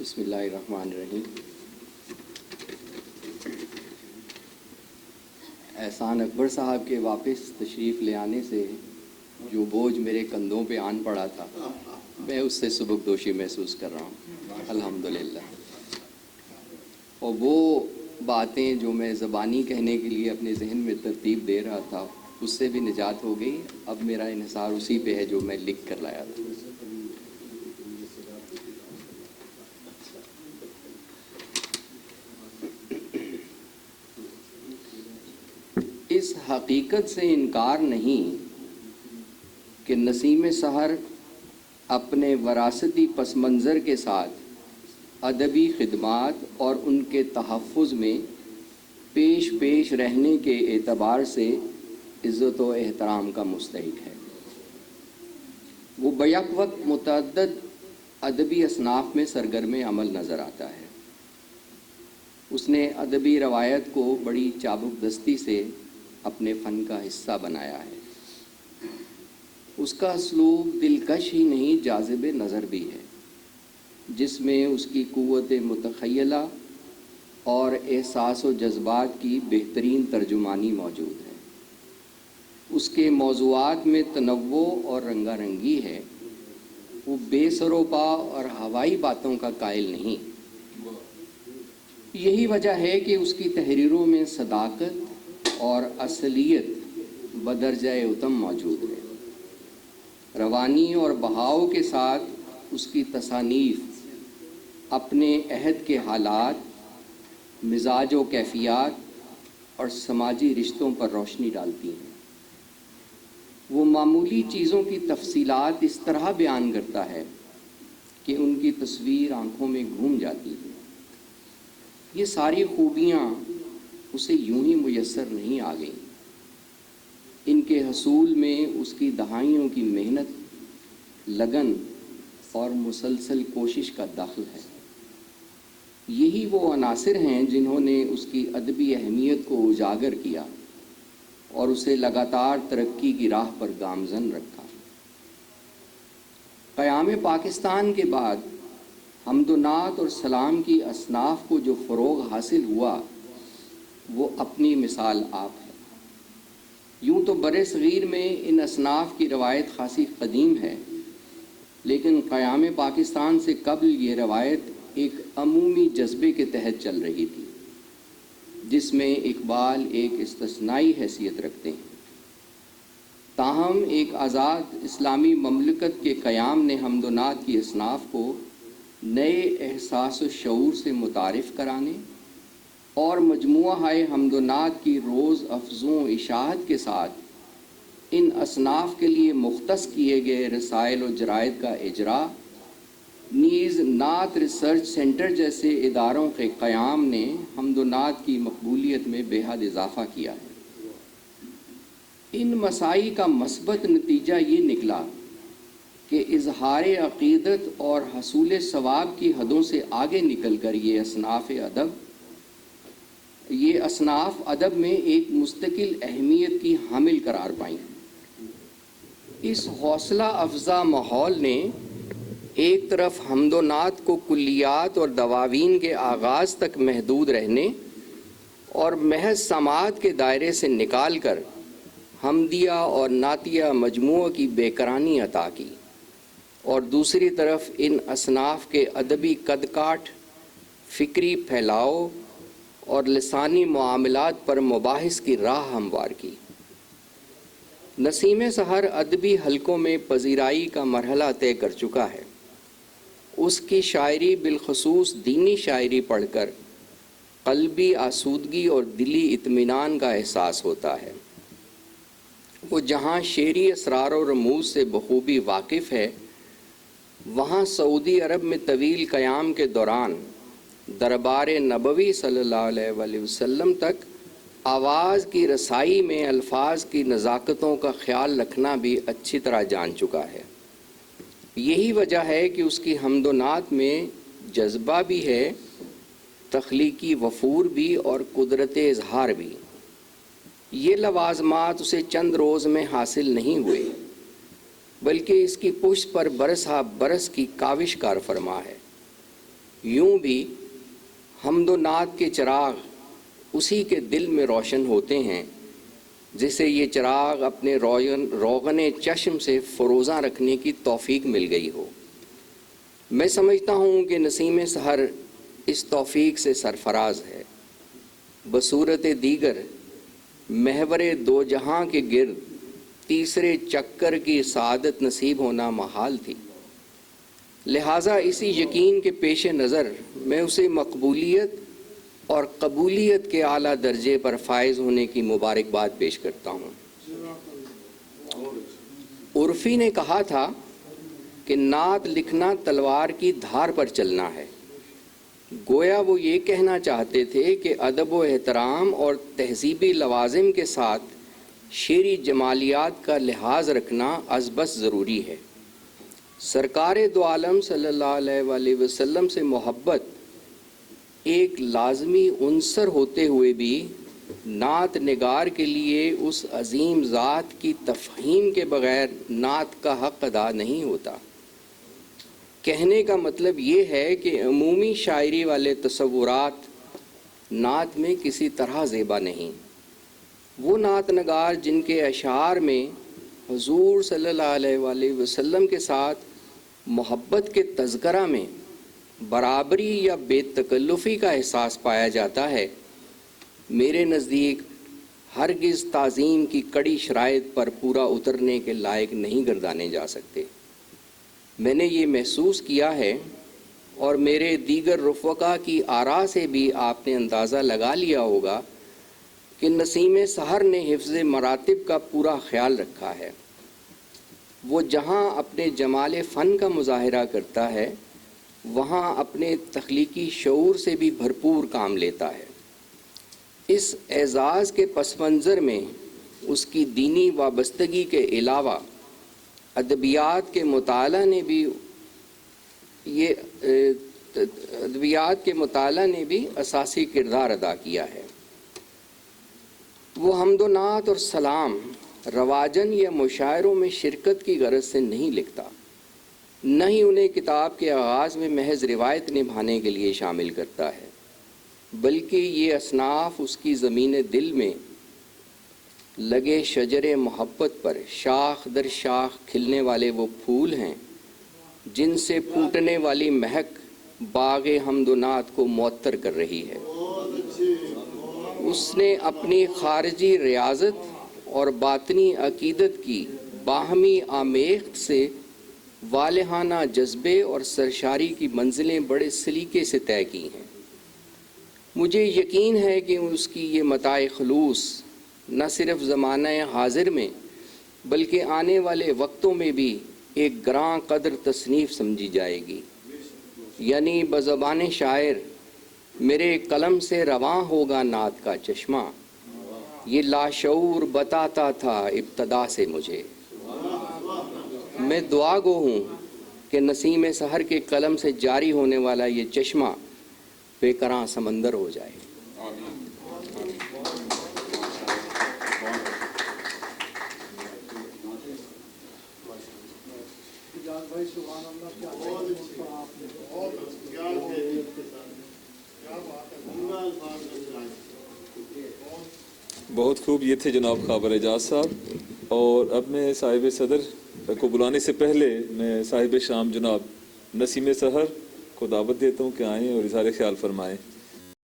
بسم اللہ الرحمن الرحیم۔ احسان اکبر صاحب کے واپس تشریف لے آنے سے جو بوجھ میرے کندھوں پہ آن پڑا تھا، میں اس سے سبکدوشی محسوس کر رہا ہوں الحمدللہ۔ اور وہ باتیں جو میں زبانی کہنے کے لیے اپنے ذہن میں ترتیب دے رہا تھا، اس سے بھی نجات ہو گئی۔ اب میرا انحصار اسی پہ ہے جو میں لکھ کر لایا تھا۔ اس حقیقت سے انکار نہیں کہ نسیم سحر اپنے وراثتی پس منظر کے ساتھ ادبی خدمات اور ان کے تحفظ میں پیش رہنے کے اعتبار سے عزت و احترام کا مستحق ہے۔ وہ بیک وقت متعدد ادبی اصناف میں سرگرم عمل نظر آتا ہے۔ اس نے ادبی روایت کو بڑی چابک دستی سے اپنے فن کا حصہ بنایا ہے۔ اس کا اسلوب دلکش ہی نہیں، جاذب نظر بھی ہے، جس میں اس کی قوت متخیلہ اور احساس و جذبات کی بہترین ترجمانی موجود ہے۔ اس کے موضوعات میں تنوع اور رنگا رنگی ہے۔ وہ بے سر و پا اور ہوائی باتوں کا قائل نہیں۔ یہی وجہ ہے کہ اس کی تحریروں میں صداقت اور اصلیت بدرجہ اتم موجود ہے۔ روانی اور بہاؤ کے ساتھ اس کی تصانیف اپنے عہد کے حالات، مزاج و کیفیات اور سماجی رشتوں پر روشنی ڈالتی ہیں۔ وہ معمولی چیزوں کی تفصیلات اس طرح بیان کرتا ہے کہ ان کی تصویر آنکھوں میں گھوم جاتی ہے۔ یہ ساری خوبیاں اسے یوں ہی میسر نہیں آ گئیں۔ ان کے حصول میں اس کی دہائیوں کی محنت، لگن اور مسلسل کوشش کا دخل ہے۔ یہی وہ عناصر ہیں جنہوں نے اس کی ادبی اہمیت کو اجاگر کیا اور اسے لگاتار ترقی کی راہ پر گامزن رکھا۔ قیام پاکستان کے بعد حمد و نعت اور سلام کی اصناف کو جو فروغ حاصل ہوا، وہ اپنی مثال آپ ہے۔ یوں تو بر صغیر میں ان اصناف کی روایت خاصی قدیم ہے، لیکن قیام پاکستان سے قبل یہ روایت ایک عمومی جذبے کے تحت چل رہی تھی، جس میں اقبال ایک استثنائی حیثیت رکھتے ہیں۔ تاہم ایک آزاد اسلامی مملکت کے قیام نے حمد و نعت کی اصناف کو نئے احساس و شعور سے متعارف کرانے اور مجموعہ حمد و نعت کی روز افزوں اشاعت کے ساتھ ان اصناف کے لیے مختص کیے گئے رسائل و جرائد کا اجرا، نیز نعت ریسرچ سینٹر جیسے اداروں کے قیام نے حمد و نعت کی مقبولیت میں بے حد اضافہ کیا ہے۔ ان مساعی کا مثبت نتیجہ یہ نکلا کہ اظہار عقیدت اور حصول ثواب کی حدوں سے آگے نکل کر یہ اصناف ادب میں ایک مستقل اہمیت کی حامل قرار پائیں۔ اس حوصلہ افزا ماحول نے ایک طرف حمد و نعت کو کلیات اور دواوین کے آغاز تک محدود رہنے اور محض سماعت کے دائرے سے نکال کر حمدیہ اور نعتیہ مجموعہ کی بے قرانی عطا کی، اور دوسری طرف ان اصناف کے ادبی قد کاٹ، فکری پھیلاؤ اور لسانی معاملات پر مباحث کی راہ ہموار کی۔ نسیم سحر ادبی حلقوں میں پذیرائی کا مرحلہ طے کر چکا ہے۔ اس کی شاعری، بالخصوص دینی شاعری پڑھ کر قلبی آسودگی اور دلی اطمینان کا احساس ہوتا ہے۔ وہ جہاں شعری اسرار و رموز سے بخوبی واقف ہے، وہاں سعودی عرب میں طویل قیام کے دوران دربار نبوی صلی اللہ علیہ وآلہ وسلم تک آواز کی رسائی میں الفاظ کی نزاکتوں کا خیال رکھنا بھی اچھی طرح جان چکا ہے۔ یہی وجہ ہے کہ اس کی حمد و نعت میں جذبہ بھی ہے، تخلیقی وفور بھی اور قدرت اظہار بھی۔ یہ لوازمات اسے چند روز میں حاصل نہیں ہوئے، بلکہ اس کی پشت پر برس ہا برس کی کاوش کار فرما ہے۔ یوں بھی حمد و نعت کے چراغ اسی کے دل میں روشن ہوتے ہیں جسے یہ چراغ اپنے روغن چشم سے فروزاں رکھنے کی توفیق مل گئی ہو۔ میں سمجھتا ہوں کہ نسیم سحر اس توفیق سے سرفراز ہے۔ بصورت دیگر محور دو جہاں کے گرد تیسرے چکر کی سعادت نصیب ہونا محال تھی، لہٰذا اسی یقین کے پیش نظر میں اسے مقبولیت اور قبولیت کے اعلیٰ درجے پر فائز ہونے کی مبارکباد پیش کرتا ہوں۔ عرفی نے کہا تھا کہ نعت لکھنا تلوار کی دھار پر چلنا ہے۔ گویا وہ یہ کہنا چاہتے تھے کہ ادب و احترام اور تہذیبی لوازم کے ساتھ شعری جمالیات کا لحاظ رکھنا از بس ضروری ہے۔ سرکار دو عالم صلی اللہ علیہ وآلہ وسلم سے محبت ایک لازمی عنصر ہوتے ہوئے بھی نعت نگار کے لیے اس عظیم ذات کی تفہیم کے بغیر نعت کا حق ادا نہیں ہوتا۔ کہنے کا مطلب یہ ہے کہ عمومی شاعری والے تصورات نعت میں کسی طرح زیبا نہیں۔ وہ نعت نگار جن کے اشعار میں حضور صلی اللہ علیہ وآلہ وسلم کے ساتھ محبت کے تذکرہ میں برابری یا بے تکلفی کا احساس پایا جاتا ہے، میرے نزدیک ہرگز تعظیم کی کڑی شرائط پر پورا اترنے کے لائق نہیں گردانے جا سکتے۔ میں نے یہ محسوس کیا ہے اور میرے دیگر رفقا کی آراء سے بھی آپ نے اندازہ لگا لیا ہوگا کہ نسیم سحر نے حفظ مراتب کا پورا خیال رکھا ہے۔ وہ جہاں اپنے جمال فن کا مظاہرہ کرتا ہے وہاں اپنے تخلیقی شعور سے بھی بھرپور کام لیتا ہے۔ اس اعزاز کے پس منظر میں اس کی دینی وابستگی کے علاوہ ادبیات کے مطالعہ نے بھی اساسی کردار ادا کیا ہے۔ وہ حمد و نعت اور سلام رواجن یا مشاعروں میں شرکت کی غرض سے نہیں لکھتا، نہ ہی انہیں کتاب کے آغاز میں محض روایت نبھانے کے لیے شامل کرتا ہے، بلکہ یہ اصناف اس کی زمین دل میں لگے شجر محبت پر شاخ در شاخ کھلنے والے وہ پھول ہیں جن سے پھوٹنے والی مہک باغ حمد و نعت کو معطر کر رہی ہے۔ اس نے اپنی خارجی ریاضت اور باطنی عقیدت کی باہمی آمیخت سے والہانہ جذبے اور سرشاری کی منزلیں بڑے سلیقے سے طے کی ہیں۔ مجھے یقین ہے کہ اس کی یہ متاع خلوص نہ صرف زمانہ حاضر میں بلکہ آنے والے وقتوں میں بھی ایک گراں قدر تصنیف سمجھی جائے گی، یعنی بزبان شاعر میرے قلم سے رواں ہوگا نعت کا چشمہ، یہ لاشعور بتاتا تھا ابتدا سے مجھے۔ میں دعا گو ہوں کہ نسیم سحر کے قلم سے جاری ہونے والا یہ چشمہ بے کراں سمندر ہو جائے۔ بہت خوب، یہ تھے جناب خابر اعجاز صاحب، اور اب میں صاحب صدر کو بلانے سے پہلے میں صاحب شام جناب نسیم سحر کو دعوت دیتا ہوں کہ آئیں اور اظہار خیال فرمائیں۔